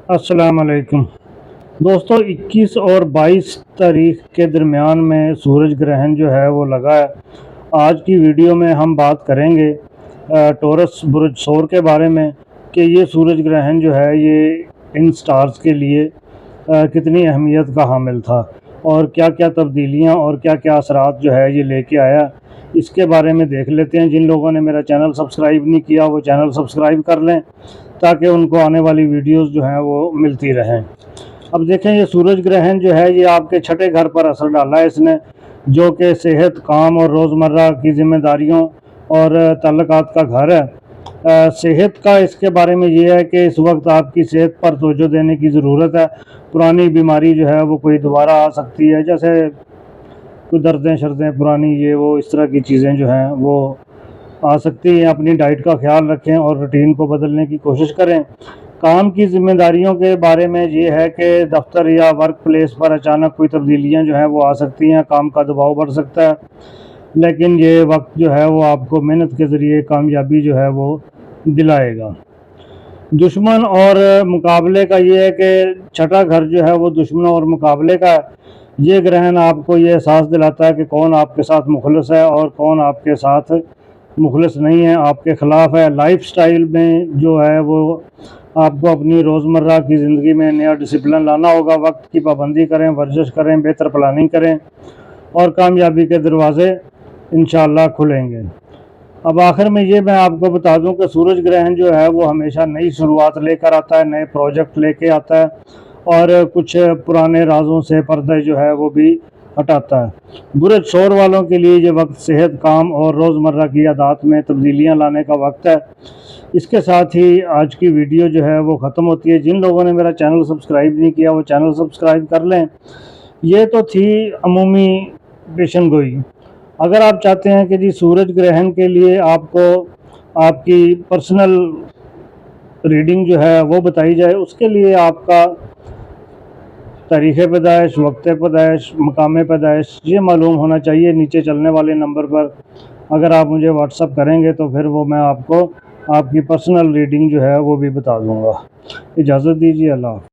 السلام علیکم دوستو، 21 اور 22 تاریخ کے درمیان میں سورج گرہن جو ہے وہ لگا ہے۔ آج کی ویڈیو میں ہم بات کریں گے ٹورس برج ثور کے بارے میں کہ یہ سورج گرہن جو ہے یہ ان سٹارز کے لیے کتنی اہمیت کا حامل تھا اور کیا کیا تبدیلیاں اور کیا کیا اثرات جو ہے یہ لے کے آیا، اس کے بارے میں دیکھ لیتے ہیں۔ جن لوگوں نے میرا چینل سبسکرائب نہیں کیا وہ چینل سبسکرائب کر لیں تاکہ ان کو آنے والی ویڈیوز جو ہیں وہ ملتی رہیں۔ اب دیکھیں، یہ سورج گرہن جو ہے یہ آپ کے چھٹے گھر پر اثر ڈالا ہے اس نے، جو کہ صحت، کام اور روزمرہ کی ذمہ داریوں اور تعلقات کا گھر ہے۔ صحت کا اس کے بارے میں یہ ہے کہ اس وقت آپ کی صحت پر توجہ دینے کی ضرورت ہے۔ پرانی بیماری جو ہے وہ کوئی دوبارہ آ سکتی ہے، جیسے کوئی دردیں شردیں پرانی، یہ وہ اس طرح کی چیزیں جو ہیں وہ آ سکتی ہیں۔ اپنی ڈائٹ کا خیال رکھیں اور روٹین کو بدلنے کی کوشش کریں۔ کام کی ذمہ داریوں کے بارے میں یہ ہے کہ دفتر یا ورک پلیس پر اچانک کوئی تبدیلیاں جو ہیں وہ آ سکتی ہیں، کام کا دباؤ بڑھ سکتا ہے، لیکن یہ وقت جو ہے وہ آپ کو محنت کے ذریعے کامیابی جو ہے وہ دلائے گا۔ دشمن اور مقابلے کا یہ ہے کہ چھٹا گھر جو ہے وہ دشمنوں اور مقابلے کا ہے۔ یہ گرہن آپ کو یہ احساس دلاتا ہے کہ کون آپ کے ساتھ مخلص ہے اور کون آپ کے ساتھ مخلص نہیں ہے، آپ کے خلاف ہے۔ لائف سٹائل میں جو ہے وہ آپ کو اپنی روزمرہ کی زندگی میں نیا ڈسپلن لانا ہوگا۔ وقت کی پابندی کریں، ورزش کریں، بہتر پلاننگ کریں اور کامیابی کے دروازے انشاءاللہ کھلیں گے۔ اب آخر میں یہ میں آپ کو بتا دوں کہ سورج گرہن جو ہے وہ ہمیشہ نئی شروعات لے کر آتا ہے، نئے پروجیکٹ لے کے آتا ہے اور کچھ پرانے رازوں سے پردے جو ہے وہ بھی ہٹاتا ہے۔ برج ثور والوں کے لیے یہ وقت صحت، کام اور روزمرہ کی عادات میں تبدیلیاں لانے کا وقت ہے۔ اس کے ساتھ ہی آج کی ویڈیو جو ہے وہ ختم ہوتی ہے۔ جن لوگوں نے میرا چینل سبسکرائب نہیں کیا وہ چینل سبسکرائب کر لیں۔ یہ تو تھی عمومی پیشن گوئی۔ اگر آپ چاہتے ہیں کہ جی سورج گرہن کے لیے آپ کو آپ کی پرسنل ریڈنگ جو ہے وہ بتائی جائے، اس کے لیے آپ کا تاریخ پیدائش، وقت پیدائش، مقام پیدائش یہ معلوم ہونا چاہیے نیچے چلنے والے نمبر پر۔ اگر آپ مجھے واٹس اپ کریں گے تو پھر وہ میں آپ کو آپ کی پرسنل ریڈنگ جو ہے وہ بھی بتا دوں گا۔ اجازت دیجیے، اللہ حافظ۔